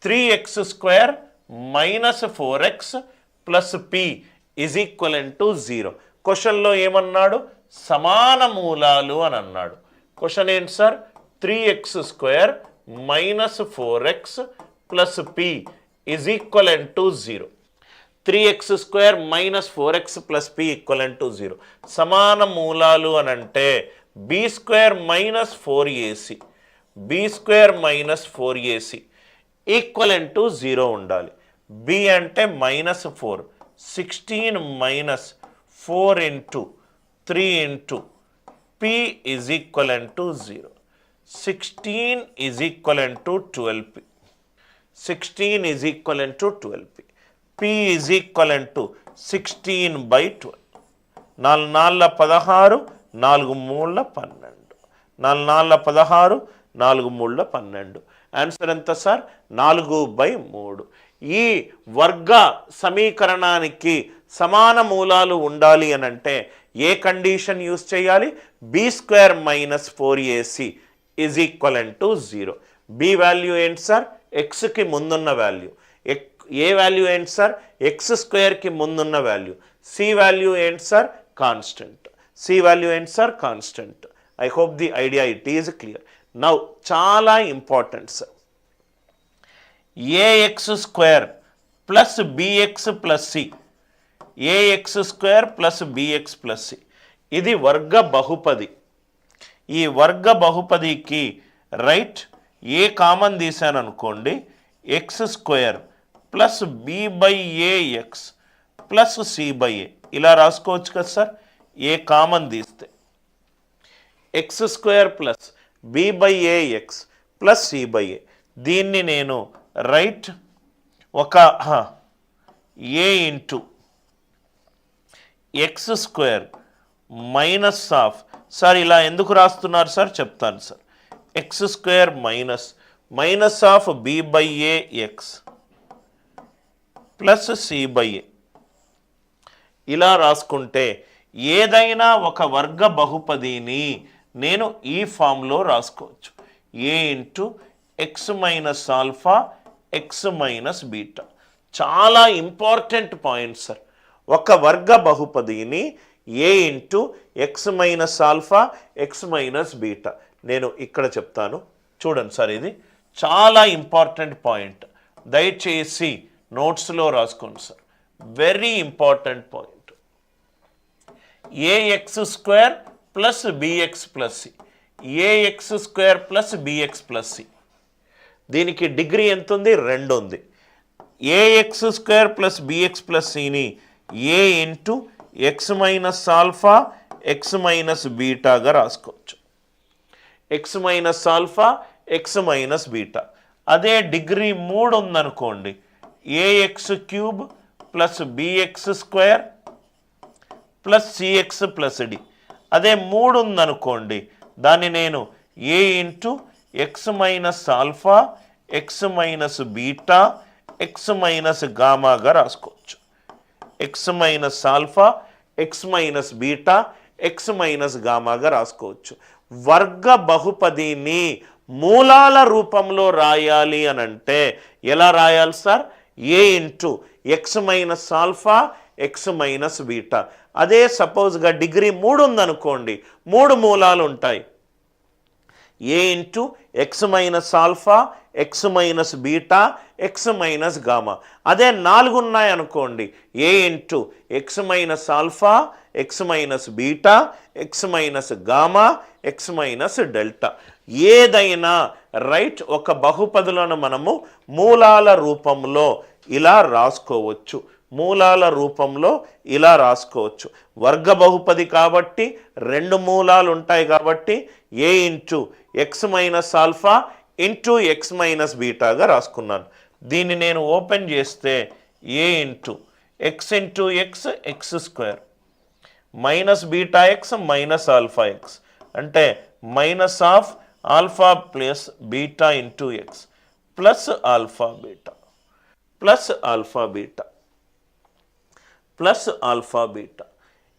3x square minus 4x plus p is equivalent to 0. క్వశ్చన్లో ఏమన్నాడు? సమాన మూలాలు అని అన్నాడు. క్వశ్చన్ ఏంటి sir? 3x square minus 4x plus p is equivalent to 0. 3x square minus 4x plus p equivalent to 0. సమాన మూలాలు అని అంటే b square minus 4ac b square minus 4ac equivalent to 0 ఉండాలి. b అంటే minus 4, 16 minus 4 into 3 into p is equivalent to 0. 16 is equivalent to 12p. 16 is equivalent to 12p. p is equivalent to 16/12. 4 4 16, 4 3 12. 4 4 16, 4 3 12. Answer ఎంత sir? 4/3. ఈ వర్గ సమీకరణానికి సమాన మూలాలు ఉండాలి అని అంటే ఏ కండిషన్ యూజ్ చేయాలి? b square minus 4ac is equivalent to 0. b value ఏంటి సార్? ఎక్స్కి ముందున్న వాల్యూ. ఏ వాల్యూ ఏంటి సార్? ఎక్స్ స్క్వేర్కి ముందున్న వాల్యూ. సి వాల్యూ ఏంటి సార్? కాన్స్టెంట్. సి వాల్యూ ఏంటి sir? Constant. I hope the idea it is clear. Now చాలా important sir. A x square plus b x plus C, a x square plus b x plus c ఇది వర్గ బహుపది. ఈ వర్గ బహుపదికి right a common తీసాను అనుకోండి, X square plus b/ax plus c/a ఇలా రాసుకోవచ్చు కదా సార్. ఏ కామన్ తీస్తే X square plus b/ax plus c/a దీన్ని నేను రైట్ ఒక a into X square minus of, sir ఇలా ఎందుకు రాస్తున్నారు సార్ చెప్తాను sir. X square minus of b/ax plus c/a ఇలా రాసుకుంటే ఏదైనా ఒక వర్గ బహుపదిని నేను ఈ ఫామ్లో రాసుకోవచ్చు. a into X minus alpha X minus beta. చాలా ఇంపార్టెంట్ పాయింట్ సార్. ఒక వర్గ బహుపదిని a into X minus alpha X minus beta నేను ఇక్కడ చెప్తాను చూడండి సార్. ఇది చాలా ఇంపార్టెంట్ పాయింట్, దయచేసి నోట్స్లో రాసుకోండి sir. Very important point. A x square plus b x plus C, a x square plus b x plus C దీనికి డిగ్రీ ఎంత ఉంది? 2 ఉంది. A x square plus b x plus సిని A into X minus alpha X minus బీటాగా రాసుకోవచ్చు. X minus alpha X minus beta. అదే degree 3 ఉందనుకోండి, a x cube plus b x square plus c x plus D. అదే 3 ఉందనుకోండి, దాన్ని నేను A into X minus alpha X minus beta X minus గామాగా రాసుకోవచ్చు. X minus alpha X minus beta X minus గామాగా రాసుకోవచ్చు. వర్గ బహుపదిని మూలాల రూపంలో రాయాలి అని అంటే ఎలా రాయాలి sir? A into X minus alpha X minus beta. అదే సపోజ్గా డిగ్రీ 3 ఉందనుకోండి, 3 మూలాలు ఉంటాయి. A into X minus alpha X minus beta X minus gamma. అదే 4 ఉన్నాయి అనుకోండి, A into X minus alpha X minus beta X minus gamma X minus delta. ఏదైనా right ఒక బహుపదులను మనము మూలాల రూపంలో ఇలా రాసుకోవచ్చు. మూలాల రూపంలో ఇలా రాసుకోవచ్చు. వర్గ బహుపది కాబట్టి 2 మూలాలు ఉంటాయి కాబట్టి A into X minus alpha into X minus బీటాగా రాసుకున్నాను. దీన్ని నేను ఓపెన్ చేస్తే A into X into X X square minus beta X minus alpha X అంటే minus of alpha plus beta into X plus alpha beta plus alpha beta plus alpha beta.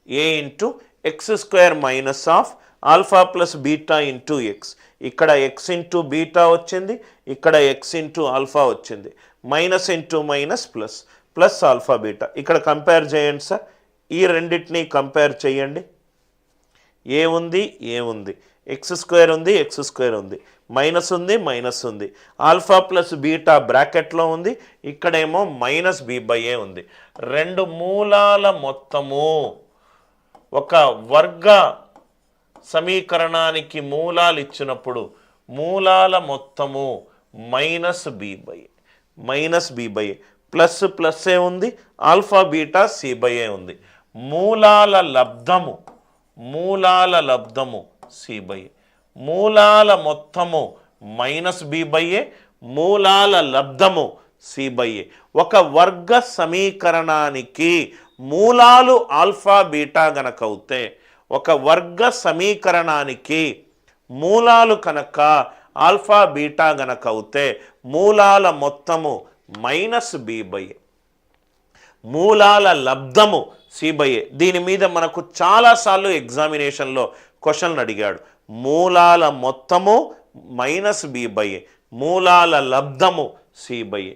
A into X square minus of alpha plus beta into X. ఇక్కడ X into beta వచ్చింది, ఇక్కడ X into alpha వచ్చింది. Minus into minus plus, plus alpha beta. ఇక్కడ compare చేయండి sir, ఈ రెండింటినీ compare చేయండి. ఏముంది ఎక్స్ స్క్వేర్ ఉంది, ఎక్స్ స్క్వేర్ ఉంది, మైనస్ ఉంది, మైనస్ ఉంది. ఆల్ఫా ప్లస్ బీటా బ్రాకెట్లో ఉంది, ఇక్కడేమో మైనస్ బి బై ఏ ఉంది. రెండు మూలాల మొత్తము ఒక వర్గ సమీకరణానికి మూలాలు ఇచ్చినప్పుడు మూలాల మొత్తము minus B by A plus plus A ఉంది, alpha beta C by A ఉంది. మూలాల లబ్ధము సి బై ఏ, మూలాల మొత్తము మైనస్ బి బై ఏ, మూలాల లబ్ధము సి బై ఏ. ఒక వర్గ సమీకరణానికి మూలాలు ఆల్ఫా బీటా గనక అవుతే, ఒక వర్గ సమీకరణానికి మూలాలు కనుక ఆల్ఫా బీటా గనక అవుతే మూలాల మొత్తము మైనస్ బి బై ఏ, మూలాల లబ్ధము సి బై ఏ. దీని మీద మనకు చాలాసార్లు ఎగ్జామినేషన్లో క్వశ్చన్లు అడిగాడు. మూలాల మొత్తము మైనస్ బి బై ఏ, మూలాల లబ్ధము సి బై ఏ.